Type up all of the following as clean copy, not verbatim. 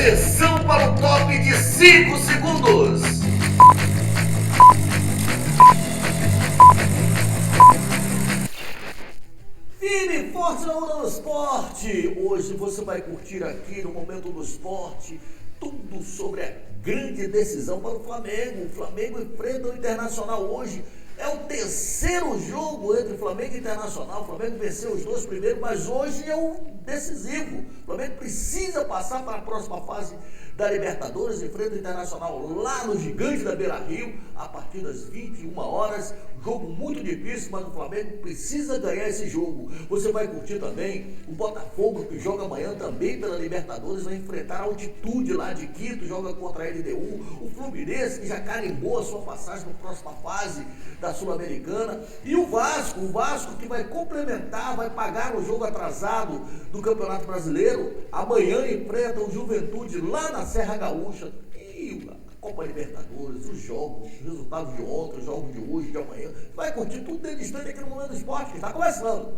Atenção para o top de 5 segundos. Firme e forte na onda do esporte. Hoje você vai curtir aqui no Momento do Esporte tudo sobre a grande decisão para o Flamengo. O Flamengo enfrenta o Internacional hoje. É o terceiro jogo entre Flamengo e Internacional. O Flamengo venceu os dois primeiros, mas hoje é o decisivo. O Flamengo precisa passar para a próxima fase da Libertadores. Enfrenta o Internacional lá no Gigante da Beira-Rio, a partir das 21 horas. Jogo muito difícil, mas o Flamengo precisa ganhar esse jogo. Você vai curtir também o Botafogo, que joga amanhã também pela Libertadores, vai enfrentar a Altitude lá de Quito, joga contra a LDU. O Fluminense, que já carimbou a sua passagem na próxima fase da Sul-Americana. E o Vasco que vai complementar, vai pagar o jogo atrasado do Campeonato Brasileiro. Amanhã enfrenta o Juventude lá na Serra Gaúcha. E Copa Libertadores, os jogos, os resultados de ontem, os jogos de hoje, de amanhã. Vai curtir tudo dentro de instante aqui no Momento do Esporte, que está começando.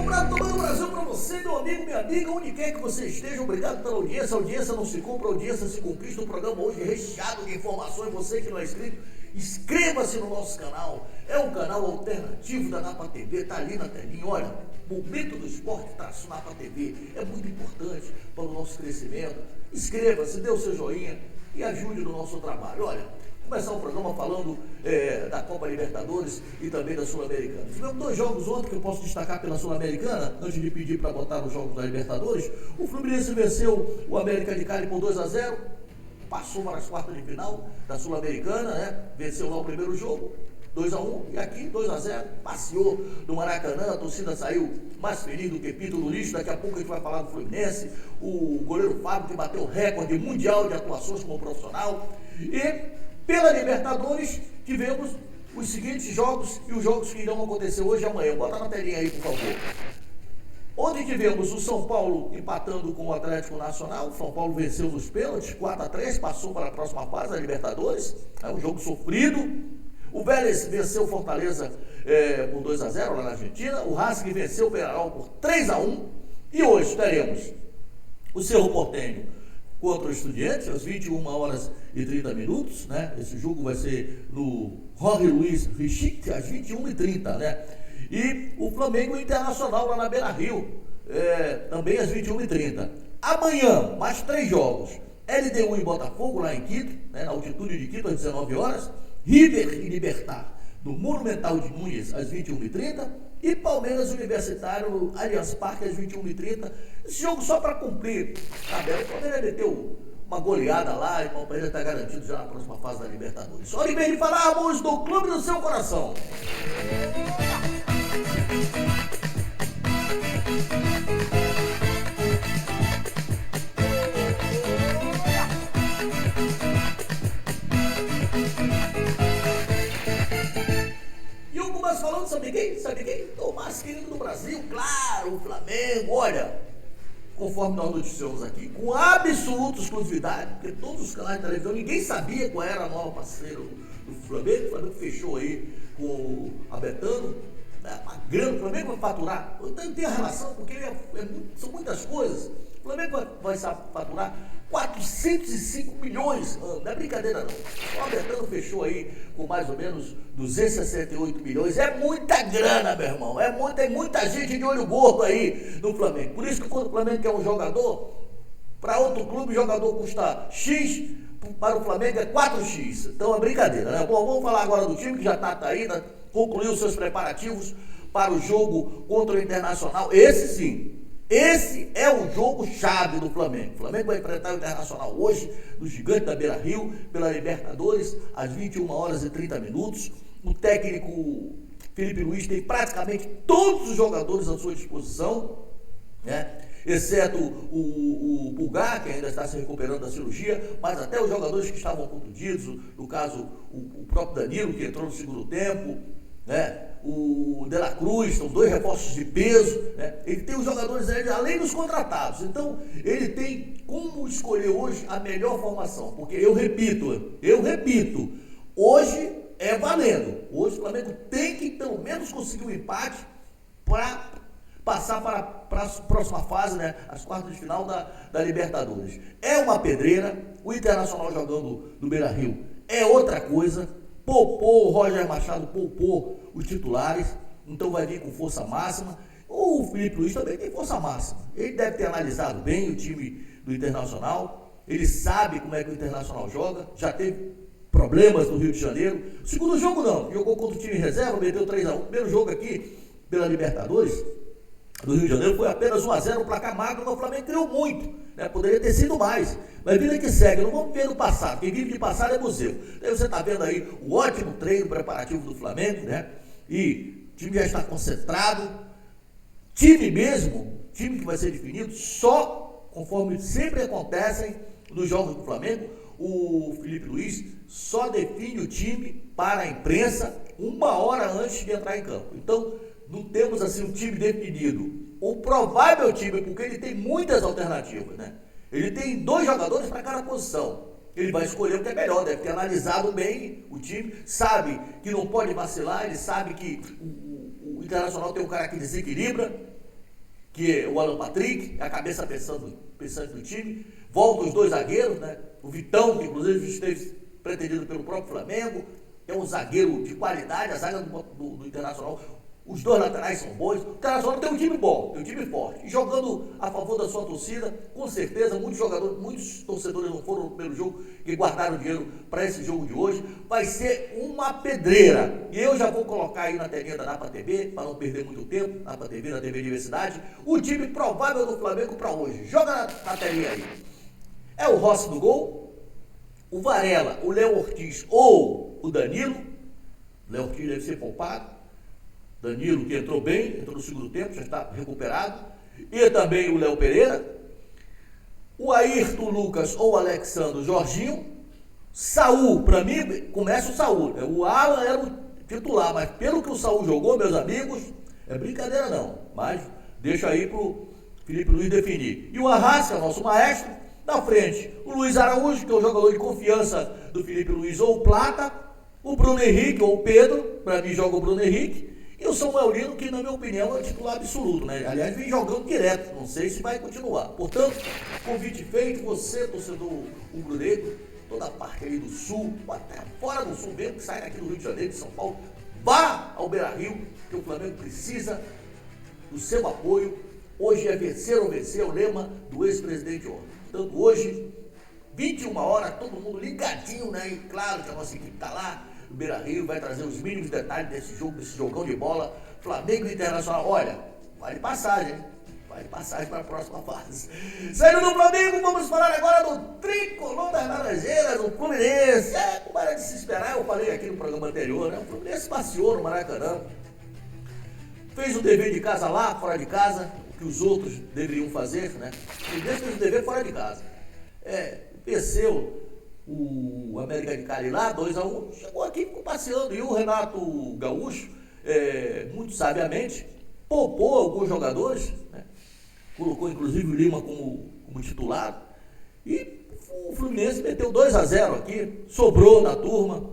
Um prato tomando Brasil para você, meu amigo, minha amiga, onde quer que você esteja. Obrigado pela audiência. A audiência não se compra, a audiência se conquista. O programa hoje é recheado de informações. Você que não é inscrito, inscreva-se no nosso canal. É um canal alternativo da Napa TV, tá ali na telinha. Olha, Momento do Esporte / Napa TV é muito importante para o nosso crescimento. Inscreva-se, dê o seu joinha e ajude no nosso trabalho. Olha, começar o programa falando da Copa Libertadores e também da Sul-Americana. Tivemos dois jogos ontem que eu posso destacar pela Sul-Americana, antes de pedir para botar os jogos da Libertadores. O Fluminense venceu o América de Cali por 2-0, passou para as quartas de final da Sul-Americana, né? Venceu lá o primeiro jogo, 2-1, e aqui 2-0, passeou no Maracanã. A torcida saiu mais feliz do que pinto no lixo. Daqui a pouco a gente vai falar do Fluminense, o goleiro Fábio, que bateu o recorde mundial de atuações como profissional. E pela Libertadores tivemos os seguintes jogos e os jogos que irão acontecer hoje e amanhã. Bota na telinha aí, por favor. Ontem tivemos o São Paulo empatando com o Atlético Nacional. O São Paulo venceu nos pênaltis, 4-3, passou para a próxima fase da Libertadores. É um jogo sofrido. O Vélez venceu o Fortaleza por 2-0 lá na Argentina. O Racing venceu o Peñarol por 3-1. E hoje teremos o Cerro Porteño contra o Estudiantes, às 21 horas e 30 minutos, né? Esse jogo vai ser no Jorge Luiz Richique, às 21h30, né? E o Flamengo Internacional lá na Beira-Rio, também às 21h30. Amanhã, mais 3 jogos. LDU e Botafogo lá em Quito, né? Na altitude de Quito, às 19 horas. River e Libertad no Monumental de Núñez, às 21h30. E Palmeiras Universitário no Allianz Parque, às 21h30. Esse jogo só para cumprir tabela. O Palmeiras meteu uma goleada lá e o Palmeiras está garantido já na próxima fase da Libertadores. Olha, em vez de falarmos do clube do seu coração. Falando, sabe quem? O mais querido do Brasil, claro, o Flamengo. Olha, conforme nós noticiamos aqui, com absoluta exclusividade, porque todos os canais de televisão, ninguém sabia qual era a nova parceira do Flamengo. O Flamengo fechou aí com a Betano, né, uma grana. O Flamengo vai faturar, então tem a relação, porque são muitas coisas. O Flamengo vai faturar 405 milhões, não é brincadeira não. O Betano fechou aí com mais ou menos 268 milhões. É muita grana, meu irmão. Tem muita gente de olho gordo aí no Flamengo. Por isso que quando o Flamengo quer um jogador, para outro clube o jogador custa X, para o Flamengo é 4X. Então é brincadeira, né? Bom, vamos falar agora do time que já está aí, né? Concluiu seus preparativos para o jogo contra o Internacional. Esse sim. Esse é o jogo chave do Flamengo. O Flamengo vai enfrentar o Internacional hoje, no Gigante da Beira-Rio, pela Libertadores, às 21 horas e 30 minutos. O técnico Felipe Luiz tem praticamente todos os jogadores à sua disposição, né? Exceto o Pulgar, que ainda está se recuperando da cirurgia, mas até os jogadores que estavam contundidos, no caso o próprio Danilo, que entrou no segundo tempo, né? O De La Cruz, são 2 reforços de peso, né? Ele tem os jogadores aí, além dos contratados. Então, ele tem como escolher hoje a melhor formação, porque eu repito, hoje é valendo. Hoje o Flamengo tem que pelo menos conseguir um empate para passar para a próxima fase, né, as quartas de final da Libertadores. É uma pedreira, o Internacional jogando no Beira-Rio é outra coisa, poupou o Roger Machado, poupou os titulares, então vai vir com força máxima. O Felipe Luiz também tem força máxima, ele deve ter analisado bem o time do Internacional, ele sabe como é que o Internacional joga, já teve problemas no Rio de Janeiro. O segundo jogo não, jogou contra o time em reserva, meteu 3-1. O primeiro jogo aqui, pela Libertadores do Rio de Janeiro, foi apenas 1-0, o placar magro, mas o Flamengo criou muito, né? Poderia ter sido mais, mas vida que segue, não vamos ver no passado, quem vive de passado é museu. Aí você está vendo aí o ótimo treino preparativo do Flamengo, né? E o time já está concentrado, time mesmo, time que vai ser definido só conforme sempre acontecem nos jogos do Flamengo. O Felipe Luiz só define o time para a imprensa 1 hora antes de entrar em campo. Então, não temos assim um time definido. O provável time, porque ele tem muitas alternativas, né? Ele tem 2 jogadores para cada posição. Ele vai escolher o que é melhor, deve ter analisado bem o time, sabe que não pode vacilar, ele sabe que o Internacional tem um cara que desequilibra, que é o Alan Patrick, a cabeça pensante do time. Volta os 2 zagueiros, né? O Vitão, que inclusive esteve pretendido pelo próprio Flamengo, é um zagueiro de qualidade, a zaga do Internacional. Os 2 laterais são bons. O Internacional tem um time bom, tem um time forte. E jogando a favor da sua torcida, com certeza, muitos torcedores não foram no primeiro jogo que guardaram dinheiro para esse jogo de hoje. Vai ser uma pedreira. E eu já vou colocar aí na telinha da Napa TV, para não perder muito tempo, Napa TV, na TV Universidade, o time provável do Flamengo para hoje. Joga na telinha aí. É o Rossi no gol, o Varela, o Léo Ortiz ou o Danilo. O Léo Ortiz deve ser poupado. Danilo, que entrou bem, entrou no segundo tempo, já está recuperado. E também o Léo Pereira. O Ayrton Lucas ou o Alexandre Jorginho. Saul, para mim, começa o Saul. O Alan era o titular, mas pelo que o Saul jogou, meus amigos, é brincadeira não. Mas deixa aí para o Felipe Luiz definir. E o Arrasca, nosso maestro, na frente. O Luiz Araújo, que é o jogador de confiança do Felipe Luiz, ou o Plata. O Bruno Henrique ou o Pedro, para mim joga o Bruno Henrique. E o Samuel Lino, que na minha opinião é o titular absoluto, né? Aliás, vem jogando direto, não sei se vai continuar. Portanto, convite feito, você, torcedor rubro-negro, toda a parte ali do sul, até fora do sul mesmo, que sai daqui do Rio de Janeiro, de São Paulo, vá ao Beira-Rio, que o Flamengo precisa do seu apoio. Hoje é vencer ou vencer, é o lema do ex-presidente ontem. Portanto, hoje, 21 horas, todo mundo ligadinho, né? E claro que a nossa equipe está lá, o Beira-Rio vai trazer os mínimos detalhes desse jogo, desse jogão de bola, Flamengo e Internacional. Olha, vale passagem, hein? Vale passagem para a próxima fase. Saindo do Flamengo, vamos falar agora do tricolor das Laranjeiras, do Fluminense. Como era de se esperar, eu falei aqui no programa anterior, né? O Fluminense passeou no Maracanã, fez o dever de casa lá, fora de casa, o que os outros deveriam fazer, né? O Fluminense fez o dever fora de casa. Venceu o América de Cali lá, 2-1, chegou aqui e ficou passeando. E o Renato Gaúcho, muito sabiamente, poupou alguns jogadores, né? Colocou inclusive o Lima como titular, e o Fluminense meteu 2-0 aqui, sobrou na turma.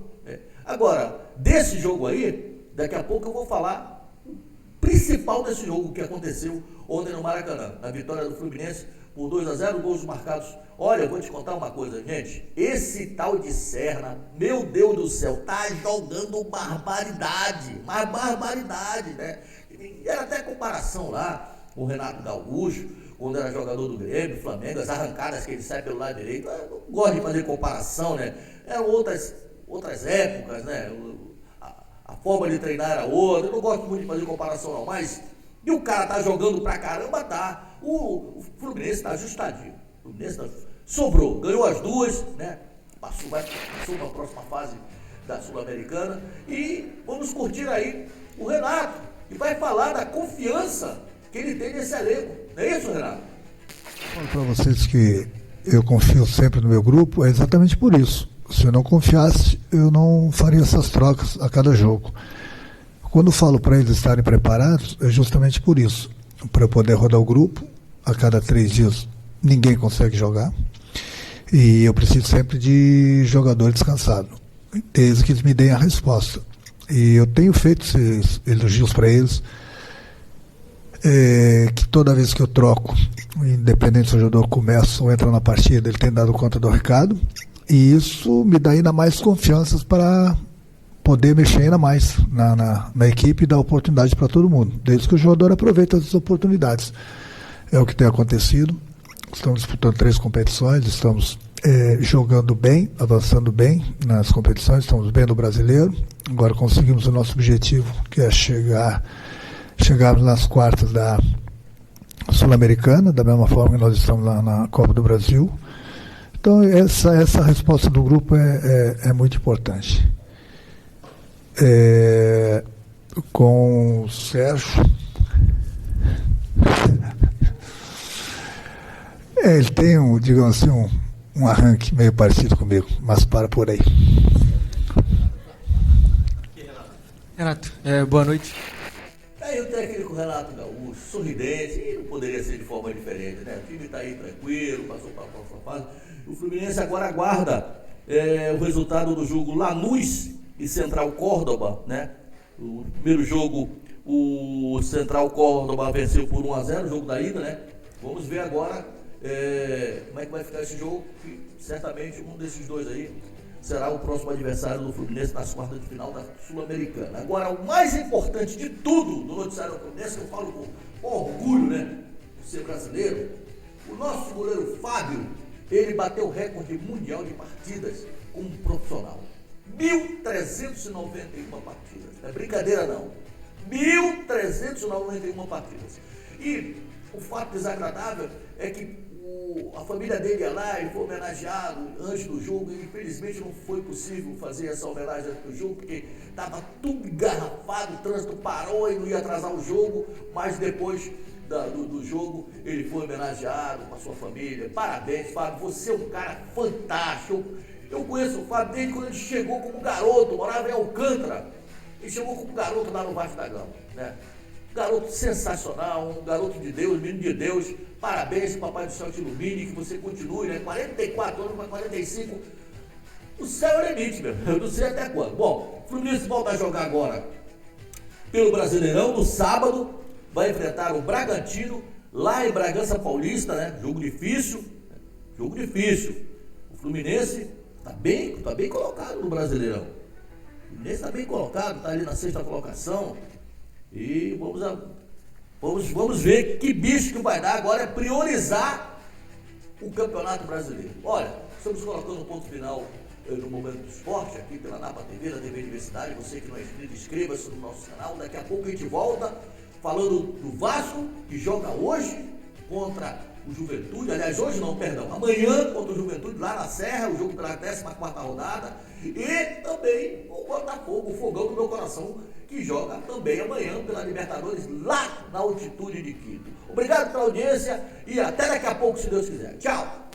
Agora, desse jogo aí, daqui a pouco eu vou falar o principal desse jogo que aconteceu ontem no Maracanã, na vitória do Fluminense por 2-0, gols marcados. Olha, eu vou te contar uma coisa, gente. Esse tal de Serna, meu Deus do céu, tá jogando barbaridade. Mas barbaridade, né? E era até comparação lá com o Renato Gaúcho, quando era jogador do Grêmio, Flamengo, as arrancadas que ele sai pelo lado direito. Eu não gosto de fazer comparação, né? Eram outras épocas, né? A forma de treinar era outra. Eu não gosto muito de fazer comparação, não. Mas, e o cara tá jogando pra caramba, tá. O Fluminense tá ajustadinho. O Fluminense sobrou, ganhou as duas, né? Passou para a próxima fase da Sul-Americana. E vamos curtir aí o Renato, que vai falar da confiança que ele tem nesse elenco. Não é isso, Renato? Falo para vocês que eu confio sempre no meu grupo, é exatamente por isso. Se eu não confiasse, eu não faria essas trocas a cada jogo. Quando falo para eles estarem preparados, é justamente por isso. Para eu poder rodar o grupo, a cada 3 dias ninguém consegue jogar. E eu preciso sempre de jogador descansado, desde que eles me deem a resposta. E eu tenho feito esses elogios para eles. que toda vez que eu troco, independente se o jogador começa ou entra na partida, ele tem dado conta do recado, e isso me dá ainda mais confiança para poder mexer ainda mais na equipe e dar oportunidade para todo mundo, desde que o jogador aproveite as oportunidades. É o que tem acontecido. Estamos disputando 3 competições, estamos jogando bem, avançando bem nas competições, estamos bem no Brasileiro. Agora conseguimos o nosso objetivo, que é chegarmos nas quartas da Sul-Americana, da mesma forma que nós estamos lá na Copa do Brasil. Então essa resposta do grupo é muito importante. Com o Sérgio, ele tem digamos assim, um arranque meio parecido comigo, mas para por aí. Renato, boa noite. Aí o técnico Renato Gaúcho, sorridente, e não poderia ser de forma diferente, né? O time está aí tranquilo, passou para a próxima fase. O Fluminense agora aguarda o resultado do jogo Lanús e Central Córdoba, né? O primeiro jogo, o Central Córdoba venceu por 1-0, o jogo da ida, né? Vamos ver agora como é que vai ficar esse jogo, que certamente um desses dois aí será o próximo adversário do Fluminense nas quartas de final da Sul-Americana. Agora, o mais importante de tudo do noticiário do Fluminense, que eu falo com orgulho, né, por ser brasileiro, o nosso goleiro Fábio, ele bateu o recorde mundial de partidas como profissional. 1.391 partidas. Não é brincadeira, não. 1.391 partidas. E o fato desagradável é que a família dele ia lá, ele foi homenageado antes do jogo, e infelizmente não foi possível fazer essa homenagem antes do jogo, porque estava tudo engarrafado, o trânsito parou e não ia atrasar o jogo, mas depois do jogo ele foi homenageado com a sua família. Parabéns, Fábio, você é um cara fantástico. Eu conheço o Fábio desde quando ele chegou como garoto, morava em Alcântara. Ele chegou como garoto lá no Vasco da Gama, né? Garoto sensacional, um garoto de Deus, menino de Deus. Parabéns, Papai do Céu te ilumine, que você continue, né? 44 anos para 45. O céu é limite, meu. Eu não sei até quando. Bom, o Fluminense volta a jogar agora pelo Brasileirão, no sábado. Vai enfrentar o Bragantino, lá em Bragança Paulista, né? Jogo difícil. Jogo difícil. O Fluminense está bem colocado no Brasileirão. O Fluminense está bem colocado, está ali na 6ª colocação. E vamos ver que bicho que vai dar. Agora é priorizar o Campeonato Brasileiro. Olha, estamos colocando um ponto final no Momento do Esporte, aqui pela Napa TV, da TV Universidade. Você que não é inscrito, inscreva-se no nosso canal. Daqui a pouco a gente volta falando do Vasco, que joga hoje contra o Juventude. Aliás, hoje não, perdão, amanhã contra o Juventude, lá na Serra, o jogo pela 14ª rodada. E também o Botafogo, o fogão do meu coração, que joga também amanhã pela Libertadores, lá na altitude de Quito. Obrigado pela audiência e até daqui a pouco, se Deus quiser. Tchau!